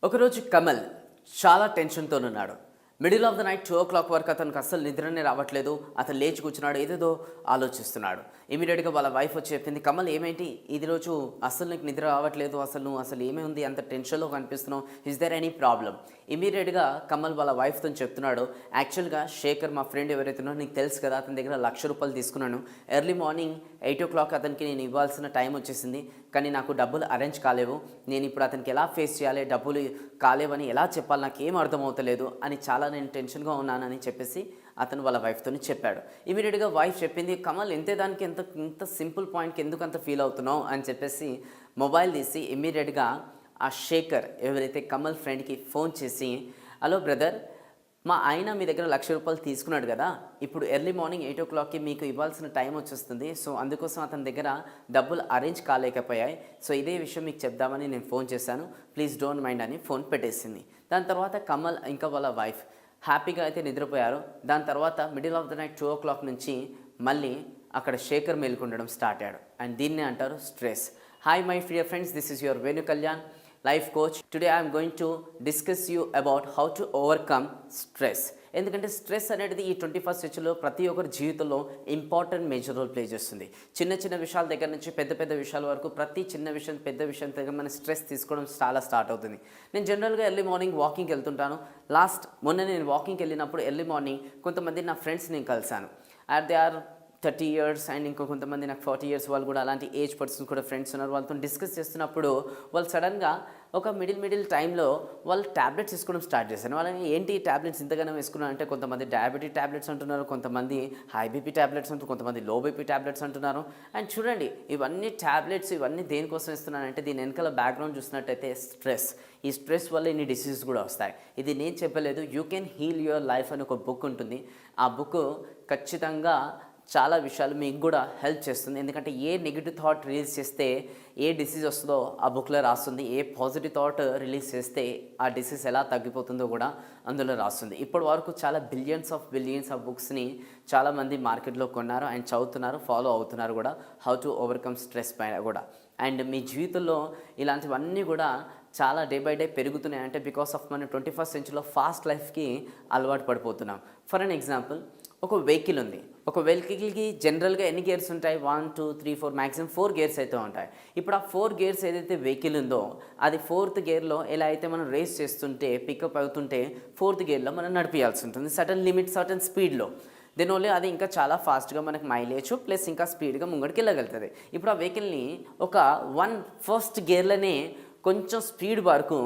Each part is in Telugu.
ఒకరోజు కమల్ చాలా టెన్షన్తోనున్నాడు. మిడిల్ ఆఫ్ ద నైట్ 2:00 వరకు అతనికి అస్సలు నిద్రనే రావట్లేదు. అతను లేచి కూర్చున్నాడు, ఏదేదో ఆలోచిస్తున్నాడు. ఇమీడియట్గా వాళ్ళ వైఫ్ వచ్చి చెప్పింది, కమల్ ఏమేంటి ఇది రోజు అస్సలు నీకు నిద్ర రావట్లేదు, అసలు అసలు ఏమైంది, అంత టెన్షన్లో కనిపిస్తున్నావు, ఇస్ దేర్ ఎనీ ప్రాబ్లం? ఇమీడియట్గా కమల్ వాళ్ళ వైఫ్తో చెప్తున్నాడు, యాక్చువల్గా శేఖర్ మా ఫ్రెండ్ ఎవరైతే ఉన్నారో నీకు తెలుసు కదా, అతని దగ్గర ₹1,00,000 తీసుకున్నాను. ఎర్లీ మార్నింగ్ 8:00 అతనికి నేను ఇవ్వాల్సిన టైం వచ్చేసింది, కానీ నాకు డబ్బులు అరేంజ్ కాలేవు. నేను ఇప్పుడు అతనికి ఎలా ఫేస్ చేయాలి, డబ్బులు కాలేవని ఎలా చెప్పాలి, నాకు ఏం అర్థమవుతలేదు అని చాలా నేను టెన్షన్గా ఉన్నానని చెప్పేసి అతను వాళ్ళ వైఫ్తో చెప్పాడు. ఇమీడియట్గా వైఫ్ చెప్పింది, కమల్ ఇంతే దానికి ఇంత సింపుల్ పాయింట్కి ఎందుకు అంత ఫీల్ అవుతున్నావు అని చెప్పేసి మొబైల్ తీసి ఇమీడియట్గా ఆ శేఖర్ ఎవరైతే కమల్ ఫ్రెండ్కి ఫోన్ చేసి, హలో బ్రదర్, మా ఆయన మీ దగ్గర ₹1,00,000 తీసుకున్నాడు కదా, ఇప్పుడు ఎర్లీ మార్నింగ్ 8:00కి మీకు ఇవ్వాల్సిన టైం వచ్చేస్తుంది. సో అందుకోసం అతని దగ్గర డబ్బులు అరేంజ్ కాలేకపోయాయి. సో ఇదే విషయం మీకు చెప్దామని నేను ఫోన్ చేశాను, ప్లీజ్ డోంట్ మైండ్ అని ఫోన్ పెట్టేసింది. దాని తర్వాత కమల్ ఇంకా వాళ్ళ వైఫ్ హ్యాపీగా అయితే నిద్రపోయారు. దాని తర్వాత మిడిల్ ఆఫ్ ద నైట్ 2:00 నుంచి మళ్ళీ అక్కడ శేఖర్ మేల్కొనడం స్టార్ట్ అయ్యాడు. అండ్ దీన్నే అంటారు stress. Hi my dear friends, this is your Venu Kalyan, life coach. Today I'm going to discuss you about how to overcome stress. ఎందుకంటే స్ట్రెస్ అనేది ఈ 21st సెంచరీలో ప్రతి ఒక్కరి జీవితంలో ఇంపార్టెంట్ మేజర్ రోల్ ప్లే చేస్తుంది. చిన్న చిన్న విషయాల దగ్గర నుంచి పెద్ద పెద్ద విషయాల వరకు ప్రతి చిన్న విషయం పెద్ద విషయం దగ్గర మన స్ట్రెస్ తీసుకోవడం చాలా స్టార్ట్ అవుతుంది. నేను జనరల్గా ఎర్లీ మార్నింగ్ వాకింగ్కి వెళ్తుంటాను. మొన్న నేను వాకింగ్కి వెళ్ళినప్పుడు ఎర్లీ మార్నింగ్ కొంతమంది నా ఫ్రెండ్స్ నేను కలిశాను. దే ఆర్ 30 years అండ్ ఇంకో కొంతమంది నాకు 40 years వాళ్ళు కూడా అలాంటి ఏజ్ పర్సన్స్ కూడా ఫ్రెండ్స్ ఉన్నారు. వాళ్ళతో డిస్కస్ చేస్తున్నప్పుడు వాళ్ళు సడన్గా ఒక మిడిల్ టైంలో వాళ్ళు ట్యాబ్లెట్స్ వేసుకోవడం స్టార్ట్ చేశారు. వాళ్ళని ఏంటి ట్యాబ్లెట్స్ ఇంతగానో వేసుకున్నారు అంటే, కొంతమంది డయాబెటిక్ ట్యాబ్లెట్స్ అంటున్నారు, కొంతమంది హై బీపీ ట్యాబ్లెట్స్ అంటున్నారు, కొంతమంది లో బీపీ ట్యాబ్లెట్స్ అంటున్నారు. అండ్ చూడండి, ఇవన్నీ ట్యాబ్లెట్స్ ఇవన్నీ దేనికోసం ఇస్తున్నానంటే దీని వెనకాల బ్యాక్గ్రౌండ్ చూసినట్టయితే స్ట్రెస్. ఈ స్ట్రెస్ వల్ల ఇన్ని డిసీజెస్ కూడా వస్తాయి. ఇది నేను చెప్పలేదు, you can heal your life అని ఒక బుక్ ఉంటుంది. ఆ బుక్ ఖచ్చితంగా చాలా విషయాలు మీకు కూడా హెల్ప్ చేస్తుంది. ఎందుకంటే ఏ నెగిటివ్ థాట్ రిలీజ్ చేస్తే ఏ డిసీజ్ వస్తుందో ఆ బుక్లో రాస్తుంది, ఏ పాజిటివ్ థాట్ రిలీజ్ చేస్తే ఆ డిసీజ్ ఎలా తగ్గిపోతుందో కూడా అందులో రాస్తుంది. ఇప్పటి వరకు చాలా బిలియన్స్ ఆఫ్ బుక్స్ని చాలామంది మార్కెట్లో కొన్నారు అండ్ చదువుతున్నారు, ఫాలో అవుతున్నారు కూడా, హౌ టు ఓవర్కమ్ స్ట్రెస్ పైన కూడా. అండ్ మీ జీవితంలో ఇలాంటివన్నీ కూడా చాలా డే బై డే పెరుగుతున్నాయి. అంటే బికాస్ ఆఫ్ మన 21st సెంచరీలో ఫాస్ట్ లైఫ్కి అలవాటు పడిపోతున్నాం. ఫర్ అన్ ఎగ్జాంపుల్, ఒక వెహికల్ ఉంది. ఒక వెహికల్కి జనరల్గా ఎన్ని గేర్స్ ఉంటాయి? 1, 2, 3, 4, మ్యాక్సిమం 4 గేర్స్ అయితే ఉంటాయి. ఇప్పుడు ఆ 4 గేర్స్ ఏదైతే వెహికల్ ఉందో అది 4th గేర్లో ఎలా అయితే మనం రేస్ చేస్తుంటే పికప్ అవుతుంటే 4th గేర్లో మనం నడిపించాల్సి ఉంటుంది సర్టన్ లిమిట్, సర్టన్ స్పీడ్లో. దీనివల్ల అది ఇంకా చాలా ఫాస్ట్గా మనకు మైలేజ్ ప్లస్ ఇంకా స్పీడ్గా ముంగడికి వెళ్ళగలుగుతుంది. ఇప్పుడు ఆ వెహికల్ని ఒక ఫస్ట్ గేర్లోనే కొంచెం స్పీడ్ వరకు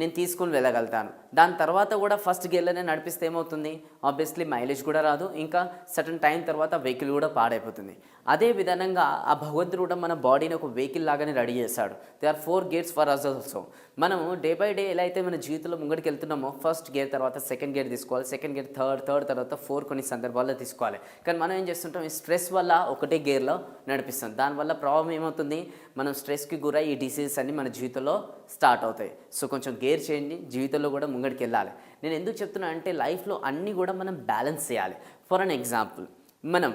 నేను తీసుకొని వెళ్ళగలుగుతాను. దాని తర్వాత కూడా ఫస్ట్ గేర్లోనే నడిపిస్తే ఏమవుతుంది? ఆబ్వియస్లీ మైలేజ్ కూడా రాదు, ఇంకా సర్టన్ టైం తర్వాత వెహికల్ కూడా పాడైపోతుంది. అదే విధంగా ఆ భగవంతుడు కూడా మన బాడీని ఒక వెహికల్ లాగానే రెడీ చేశాడు. They are 4 gears for us also. మనము డే బై డే ఎలా అయితే మన జీవితంలో ముంగడికి వెళ్తున్నామో ఫస్ట్ గేర్ తర్వాత సెకండ్ గేర్ తీసుకోవాలి, సెకండ్ గేర్ థర్డ్ తర్వాత 4 కొన్ని సందర్భాల్లో తీసుకోవాలి. కానీ మనం ఏం చేస్తుంటాం, ఈ స్ట్రెస్ వల్ల ఒకటే గేర్లో నడిపిస్తాం. దానివల్ల ప్రాబ్లం ఏమవుతుంది? మనం స్ట్రెస్కి గురై ఈ డిసీజెస్ అన్ని మన జీవితంలో స్టార్ట్ అవుతాయి. సో కొంచెం గేర్ చేయండి, జీవితంలో కూడా ముంగడికి వెళ్ళాలి. నేను ఎందుకు చెప్తున్నా అంటే లైఫ్లో అన్నీ కూడా మనం బ్యాలెన్స్ చేయాలి. ఫర్ అన్ ఎగ్జాంపుల్, మనం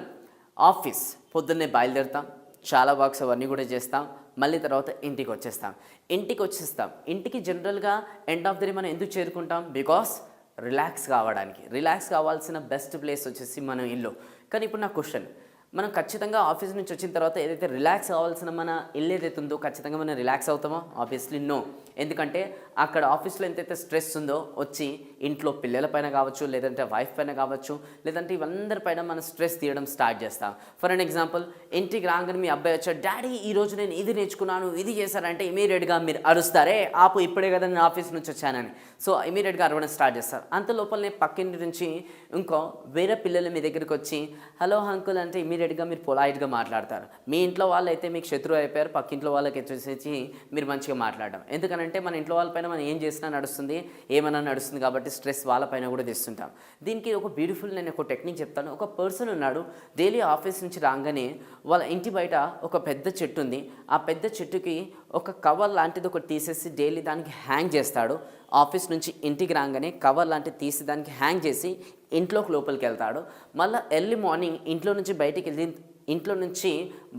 ఆఫీస్ పొద్దున్నే బయలుదేరుతాం, చాలా వర్క్స్ అవన్నీ కూడా చేస్తాం, మళ్ళీ తర్వాత ఇంటికి వచ్చేస్తాం. ఇంటికి జనరల్గా ఎండ్ ఆఫ్ ది డే మనం ఎందుకు చేరుకుంటాం? బికాస్ రిలాక్స్ కావాల్సిన బెస్ట్ ప్లేస్ వచ్చేసి మన ఇల్లు. కానీ ఇప్పుడు నా క్వశ్చన్, మనం ఖచ్చితంగా ఆఫీస్ నుంచి వచ్చిన తర్వాత ఏదైతే రిలాక్స్ కావాల్సిన మన ఇల్లు ఏదైతే ఉందో ఖచ్చితంగా మనం రిలాక్స్ అవుతామో? Obviously no. ఎందుకంటే అక్కడ ఆఫీస్లో ఎంతైతే స్ట్రెస్ ఉందో వచ్చి ఇంట్లో పిల్లలపైన కావచ్చు, లేదంటే వైఫ్ పైన కావచ్చు, లేదంటే ఇవందరిపైన మనం స్ట్రెస్ తీయడం స్టార్ట్ చేస్తాం. ఫర్ అన్ ఎగ్జాంపుల్, ఇంటికి రాగానే మీ అబ్బాయి వచ్చాడు, డాడీ ఈరోజు నేను ఇది నేర్చుకున్నాను, ఇది చేశానంటే ఇమీడియట్గా మీరు అరుస్తారే, ఆపు ఇప్పుడే కదా నేను ఆఫీస్ నుంచి వచ్చానని. సో ఇమీడియట్గా అరవడం స్టార్ట్ చేస్తారు. అంత లోపలనే పక్కింటి నుంచి ఇంకో వేరే పిల్లలు మీ దగ్గరికి వచ్చి హలో అంకుల్ అంటే ఇమీడియట్గా మీరు పొలైట్గా మాట్లాడతారు. మీ ఇంట్లో వాళ్ళు అయితే మీకు శత్రువు అయిపోయారు, పక్కింట్లో వాళ్ళకి వచ్చేసి మీరు మంచిగా మాట్లాడడం. ఎందుకనంటే మన ఇంట్లో వాళ్ళపైన మనం ఏం చేసినా నడుస్తుంది, ఏమైనా నడుస్తుంది కాబట్టి స్ట్రెస్ వాళ్ళపైన కూడా తెస్తుంటాం. దీనికి ఒక బ్యూటిఫుల్ నేను ఒక టెక్నిక్ చెప్తాను. ఒక పర్సన్ ఉన్నాడు, డైలీ ఆఫీస్ నుంచి రాగానే వాళ్ళ ఇంటి బయట ఒక పెద్ద చెట్టు ఉంది. ఆ పెద్ద చెట్టుకి ఒక కవర్ లాంటిది ఒకటి తీసేసి డైలీ దానికి హ్యాంగ్ చేస్తాడు. ఆఫీస్ నుంచి ఇంటికి రాగానే కవర్ లాంటిది తీసి దానికి హ్యాంగ్ చేసి లోపలికి వెళ్తాడు. మళ్ళీ ఎర్లీ మార్నింగ్ ఇంట్లో నుంచి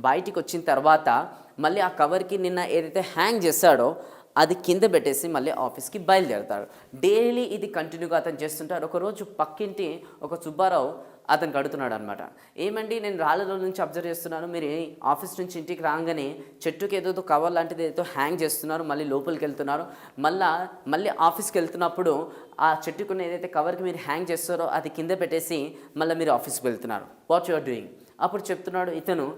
బయటికి వచ్చిన తర్వాత మళ్ళీ ఆ కవర్కి నిన్న ఏదైతే హ్యాంగ్ చేస్తాడో అది కింద పెట్టేసి మళ్ళీ ఆఫీస్కి బయలుదేరతాడు. డైలీ ఇది కంటిన్యూగా అతను చేస్తుంటారు. ఒకరోజు పక్కింటి ఒక సుబ్బారావు అతనికి అడుగుతున్నాడు అనమాట. ఏమండి, నేను రాళ్ళలో నుంచి అబ్జర్వ్ చేస్తున్నాను, మీరు ఆఫీస్ నుంచి ఇంటికి రాగానే చెట్టుకి ఏదో కవర్ లాంటిది ఏదో హ్యాంగ్ చేస్తున్నారు, మళ్ళీ లోపలికి వెళ్తున్నారు, మళ్ళీ ఆఫీస్కి వెళ్తున్నప్పుడు ఆ చెట్టుకున్న ఏదైతే కవర్కి మీరు హ్యాంగ్ చేస్తారో అది కింద పెట్టేసి మళ్ళీ మీరు ఆఫీస్కి వెళ్తున్నారు. What you are doing? అప్పుడు చెప్తున్నాడు ఇతను,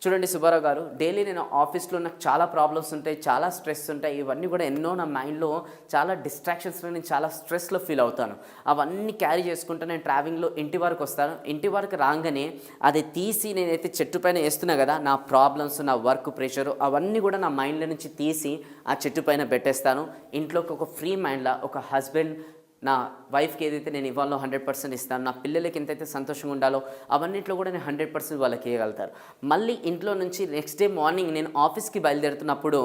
చూడండి సుబ్బారావు గారు, డైలీ నేను ఆఫీస్లో నాకు చాలా ప్రాబ్లమ్స్ ఉంటాయి, చాలా స్ట్రెస్ ఉంటాయి, ఇవన్నీ కూడా ఎన్నో నా మైండ్లో చాలా డిస్ట్రాక్షన్స్లో నేను చాలా స్ట్రెస్లో ఫీల్ అవుతాను. అవన్నీ క్యారీ చేసుకుంటూ నేను ట్రావెలింగ్లో ఇంటి వరకు వస్తాను. ఇంటి వరకు రాగానే అది తీసి నేనైతే చెట్టు పైన వేస్తున్నా కదా, నా ప్రాబ్లమ్స్, నా వర్క్ ప్రెషరు అవన్నీ కూడా నా మైండ్లో నుంచి తీసి ఆ చెట్టు పైన పెట్టేస్తాను. ఇంట్లోకి ఒక ఫ్రీ మైండ్లా ఒక హస్బెండ్ నా వైఫ్కి ఏదైతే నేను ఇవ్వాలో 100% ఇస్తాను, నా పిల్లలకి ఎంతైతే సంతోషంగా ఉండాలో అవన్నింటిలో కూడా నేను 100% వాళ్ళకి ఇవ్వగలుగుతారు. మళ్ళీ ఇంట్లో నుంచి నెక్స్ట్ డే మార్నింగ్ నేను ఆఫీస్కి బయలుదేరుతున్నప్పుడు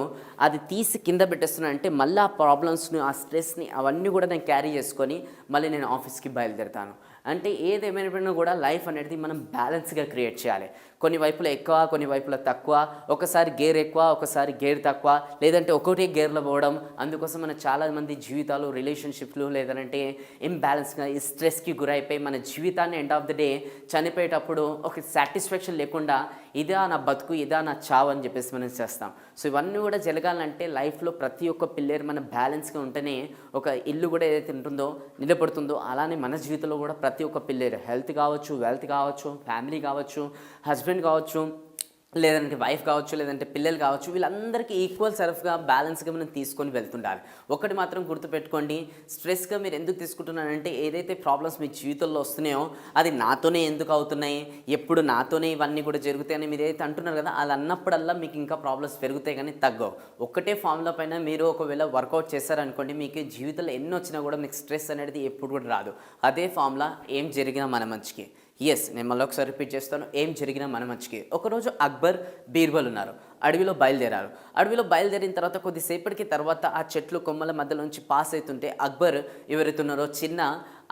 అది తీసి కింద పెట్టేస్తున్నాను అంటే మళ్ళీ ఆ ప్రాబ్లమ్స్ని, ఆ స్ట్రెస్ని అవన్నీ కూడా నేను క్యారీ చేసుకొని మళ్ళీ నేను ఆఫీస్కి బయలుదేరుతాను. అంటే ఏదేమైనా కూడా లైఫ్ అనేది మనం బ్యాలెన్స్గా క్రియేట్ చేయాలి. కొన్ని వైపులో ఎక్కువ, కొన్ని వైపులో తక్కువ, ఒకసారి గేర్ ఎక్కువ, ఒకసారి గేర్ తక్కువ, లేదంటే ఒకటే గేర్లో పోవడం. అందుకోసం మన చాలామంది జీవితాలు, రిలేషన్షిప్లు లేదంటే ఇంబ్యాలెన్స్గా ఈ స్ట్రెస్కి గురైపోయి మన జీవితాన్ని ఎండ్ ఆఫ్ ద డే చనిపోయేటప్పుడు ఒక సాటిస్ఫాక్షన్ లేకుండా ఇదా నా బతుకు, ఇదా నా చావు అని చెప్పేసి మనం చేస్తాం. సో ఇవన్నీ కూడా జరగాలంటే లైఫ్లో ప్రతి ఒక్క పిల్లర్ మన బ్యాలెన్స్గా ఉంటేనే ఒక ఇల్లు కూడా ఏదైతే ఉంటుందో నిలబడుతుందో, అలానే మన జీవితంలో కూడా ప్రతి ఒక్క పిల్లర్, హెల్త్ కావచ్చు, వెల్త్ కావచ్చు, ఫ్యామిలీ కావచ్చు, హస్బెండ్ కావచ్చు, లేదంటే వైఫ్ కావచ్చు, లేదంటే పిల్లలు కావచ్చు, వీళ్ళందరికీ ఈక్వల్ సెల్ఫ్గా బ్యాలెన్స్గా మనం తీసుకొని వెళ్తుండాలి. ఒకటి మాత్రం గుర్తుపెట్టుకోండి, స్ట్రెస్గా మీరు ఎందుకు తీసుకుంటున్నారంటే ఏదైతే ప్రాబ్లమ్స్ మీ జీవితంలో వస్తున్నాయో అది నాతోనే ఎందుకు అవుతున్నాయి, ఎప్పుడు నాతోనే ఇవన్నీ కూడా జరుగుతాయని మీరు ఏదైతే అంటున్నారు కదా, అది అన్నప్పుడల్లా మీకు ఇంకా ప్రాబ్లమ్స్ పెరుగుతాయి కానీ తగ్గవు. ఒక్కటే ఫామ్లో పైన మీరు ఒకవేళ వర్కౌట్ చేశారనుకోండి, మీకు జీవితంలో ఎన్ని వచ్చినా కూడా మీకు స్ట్రెస్ అనేది ఎప్పుడు కూడా రాదు. అదే ఫామ్లా ఏం జరిగినా మన మంచికి. నేను మళ్ళీ ఒకసారి రిపీట్ చేస్తాను, ఏం జరిగినా మన మంచికి. ఒకరోజు అక్బర్, బీర్బల్ ఉన్నారు, అడవిలో బయలుదేరారు. అడవిలో బయలుదేరిన తర్వాత కొద్దిసేపటికి తర్వాత ఆ చెట్లు కొమ్మల మధ్యలో నుంచి పాస్ అవుతుంటే అక్బర్ ఎవరైతున్నారో చిన్న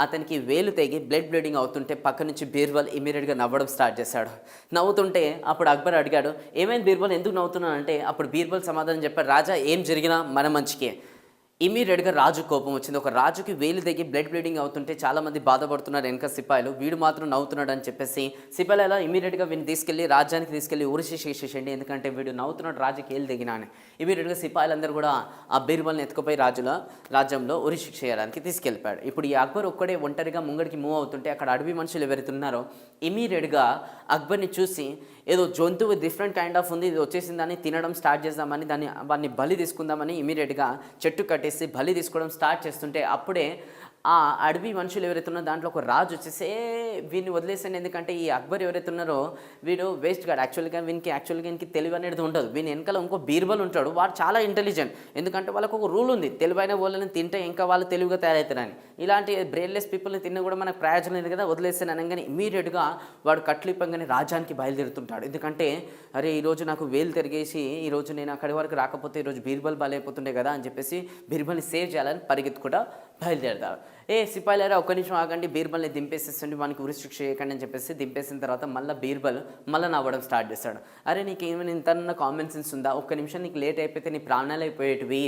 అతనికి వేలు తెగి బ్లీడింగ్ అవుతుంటే పక్క నుంచి బీర్బల్ ఇమీడియట్గా నవ్వడం స్టార్ట్ చేశాడు. నవ్వుతుంటే అప్పుడు అక్బర్ అడిగాడు, ఏమైంది బీర్బల్, ఎందుకు నవ్వుతున్నాను అంటే అప్పుడు బీర్బల్ సమాధానం చెప్పాడు, రాజా ఏం జరిగినా మన మంచికే. ఇమీడియట్గా రాజు కోపం వచ్చింది. ఒక రాజుకి వేలు తెగి బ్లీడింగ్ అవుతుంటే చాలామంది బాధపడుతున్నారు వెనక సిపాయిలు, వీడు మాత్రం నవ్వుతున్నాడు అని చెప్పేసి సిపాయిలు ఎలా ఇమీడియట్గా వీడిని తీసుకెళ్ళి రాజ్యానికి తీసుకెళ్ళి ఉరిశిక్షేసేయండి, ఎందుకంటే వీడు నవ్వుతున్నాడు, రాజుకి వేలు తెగినా అని. ఇమీడియట్గా సిపాయిలందరూ కూడా ఆ బీర్బల్ని ఎత్తుకుపోయి రాజ్యంలో ఉరిశిక్ష చేయడానికి తీసుకెళ్ళిపోయాడు. ఇప్పుడు ఈ అక్బర్ ఒక్కడే ఒంటరిగా ముంగడికి మూవ్ అవుతుంటే అక్కడ అడవి మనుషులు ఎవరైతున్నారో ఇమీడియట్గా అక్బర్ని చూసి ఏదో జంతువు డిఫరెంట్ కైండ్ ఆఫ్ ఉంది, ఇది వచ్చేసిందని తినడం స్టార్ట్ చేద్దామని వాడిని బలి తీసుకుందామని ఇమీడియట్గా చెట్టు కట్టేసి బలి తీసుకోవడం స్టార్ట్ చేస్తుంటే అప్పుడే ఆ అడవి మనుషులు ఎవరైతే ఉన్నారో దాంట్లో ఒక రాజు వచ్చేసి వీడిని వదిలేసాను, ఎందుకంటే ఈ అక్బర్ ఎవరైతే ఉన్నారో వీడు వేస్ట్ గాడు, యాక్చువల్గా వీనికి తెలివి అనేది ఉండదు. వీని వెనకాల ఇంకో బీర్బల్ ఉంటాడు, వాడు చాలా ఇంటెలిజెంట్, ఎందుకంటే వాళ్ళకు ఒక రూల్ ఉంది, తెలివైన వాళ్ళని తింటే ఇంకా వాళ్ళు తెలివిగా తయారవుతారని. ఇలాంటి బ్రెయిన్లెస్ పీపుల్ని తిన్నా కూడా మనకు ప్రయోజనం లేదు కదా, వదిలేసాను అనగానే ఇమీడియట్గా వాడు కట్లిప్పంగానే రాజ్యానికి బయలుదేరుతుంటాడు. ఎందుకంటే అరే ఈరోజు నాకు వేలు తిరిగేసి ఈరోజు నేను అక్కడి వరకు రాకపోతే ఈరోజు బీర్బల్ బలైపోతుండే కదా అని చెప్పేసి బీర్బల్ని సేవ్ చేయాలని పరిగెత్తుకుండా బయలుదేరతారు. సిపాయిలారా ఒక్క నిమిషం ఆగండి, బీర్బల్ని దింపేసేసండి, వానికి ఉరిశిక్ష చేయకండి అని చెప్పేసి దింపేసిన తర్వాత మళ్ళీ బీర్బల్ మళ్ళీ నవ్వడం స్టార్ట్ చేస్తాడు. అరే నీకు ఏమైనా ఇంతన్న కామన్ సెన్స్ ఉందా, ఒక్క నిమిషం నీకు లేట్ అయిపోతే నీ ప్రాణాలు అయిపోయేటివి,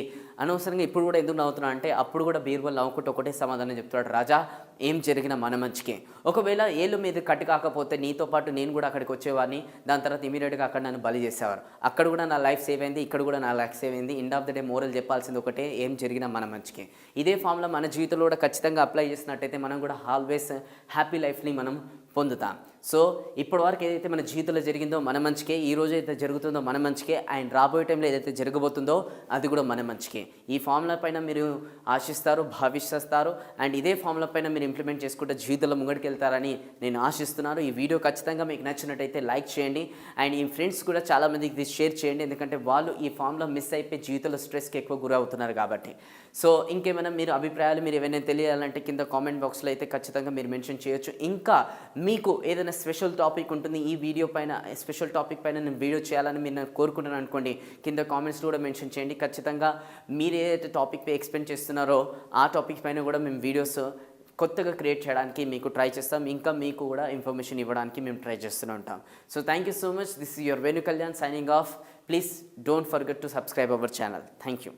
అనవసరంగా ఇప్పుడు కూడా ఎందుకు నవ్వుతున్నా అంటే అప్పుడు కూడా బీర్బల్ నవ్వుకుంటూ ఒకటే సమాధానం చెప్తాడు, రాజా ఏం జరిగినా మన మంచికే. ఒకవేళ ఏళ్ళు మీద కట్టు కాకపోతే నీతో పాటు నేను కూడా అక్కడికి వచ్చేవాడిని, దాని తర్వాత ఇమీడియట్గా అక్కడ నన్ను బలి చేసేవారు, అక్కడ కూడా నా లైఫ్ సేవ్ అయింది, ఇక్కడ కూడా నా లైఫ్ సేవ్ అయింది. End of the day moral చెప్పాల్సింది ఒకటే, ఏం జరిగినా మన మంచికే. ఇదే ఫామ్లో మన జీవితంలో కూడా ఖచ్చితంగా అప్లై చేసినట్టయితే మనం కూడా ఆల్వేస్ హ్యాపీ లైఫ్ని మనం పొందుతాం. సో ఇప్పటివరకు ఏదైతే మన జీవితంలో జరిగిందో మన మంచికే, ఈ రోజు అయితే జరుగుతుందో మన మంచికే, అండ్ రాబోయే టైంలో ఏదైతే జరగబోతుందో అది కూడా మన మంచికే. ఈ ఫార్ములా పైన మీరు ఆశిస్తారు, భావిస్తారు, అండ్ ఇదే ఫార్ములా పైన మీరు ఇంప్లిమెంట్ చేసుకుంటే జీవితంలో ముంగడికి వెళ్తారని నేను ఆశిస్తున్నాను. ఈ వీడియో ఖచ్చితంగా మీకు నచ్చినట్టయితే లైక్ చేయండి, అండ్ ఈ ఫ్రెండ్స్ కూడా చాలామందికి ఇది షేర్ చేయండి, ఎందుకంటే వాళ్ళు ఈ ఫార్ములా మిస్ అయిపోయి జీవితంలో స్ట్రెస్కి ఎక్కువ గురవుతున్నారు కాబట్టి. సో ఇంకేమైనా మీరు అభిప్రాయాలు మీరు ఏమైనా తెలియాలంటే కింద కామెంట్ బాక్స్లో అయితే ఖచ్చితంగా మీరు మెన్షన్ చేయొచ్చు. ఇంకా మీకు ఏదైనా స్పెషల్ టాపిక్ ఉంటుంది, ఈ వీడియో పైన స్పెషల్ టాపిక్ పైన నేను వీడియో చేయాలని మీరు నేను కోరుకుంటున్నాను అనుకోండి, కింద కామెంట్స్లో కూడా మెన్షన్ చేయండి. ఖచ్చితంగా మీరు ఏదైతే టాపిక్ పై ఎక్స్ప్లెయిన్ చేస్తున్నారో ఆ టాపిక్ పైన కూడా మేము వీడియోస్ కొత్తగా క్రియేట్ చేయడానికి మీకు ట్రై చేస్తాం, ఇంకా మీకు కూడా ఇన్ఫర్మేషన్ ఇవ్వడానికి మేము ట్రై చేస్తూనే ఉంటాం. So thank you so much. This is your Venu Kalyan signing off. Please don't forget to subscribe our channel. Thank you.